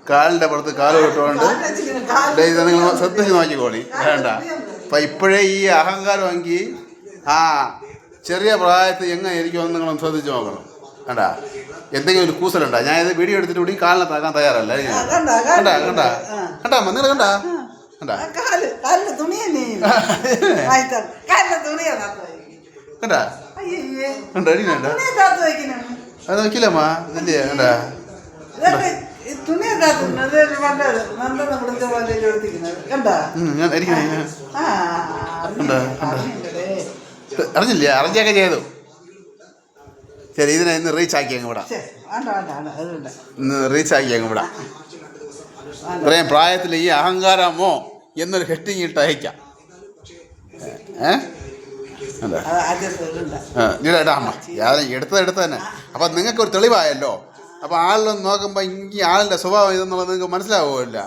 കാലിൻ്റെ പുറത്ത് കാല് ഇട്ടുകൊണ്ട് ഇത് നിങ്ങൾ ശ്രദ്ധിച്ച് നോക്കിക്കോളി വേണ്ട. അപ്പം ഇപ്പോഴേ ഈ അഹങ്കാരമെങ്കിൽ ആ ചെറിയ പ്രായത്തിൽ എങ്ങനെ ഇരിക്കുമെന്ന് നിങ്ങളൊന്ന് ശ്രദ്ധിച്ച് നോക്കണം. കണ്ടാ എന്തെങ്കിലും ഒരു കൂസലുണ്ടാ? ഞാൻ ഇത് വീഡിയോ എടുത്തിട്ട് കൂടി കാലിനകത്താക്കാൻ തയ്യാറല്ല. കണ്ടാ കണ്ടാ കണ്ടാ നിങ്ങൾ കണ്ടാ കണ്ടാ കണ്ടാ കണ്ടാ അടിക്കണ്ട അത് നോക്കില്ലമ്മാ ഇല്ലേ? കണ്ടാ അറിഞ്ഞില്ലേ? അറിഞ്ഞൊക്കെ ചെയ്തു. ശരി, ഇതിനെ ഇന്ന് റീച്ച് ആക്കി അങ്ങ് വിടാം. ഇന്ന് റീച്ച് ആക്കി അങ്ങ് വിടാം. ഇത്രയും പ്രായത്തിൽ ഈ അഹങ്കാരമോ എന്നൊരു ഹെഡിങ് ഇട്ട് അയക്കാം. അമ്മ എടുത്തത് തന്നെ. അപ്പം നിങ്ങൾക്കൊരു തെളിവായല്ലോ. അപ്പോൾ ആളിലൊന്ന് നോക്കുമ്പോൾ ഈ ആളിൻ്റെ സ്വഭാവം ഇതെന്നുള്ളത് നിങ്ങൾക്ക് മനസ്സിലാവുമല്ലോ.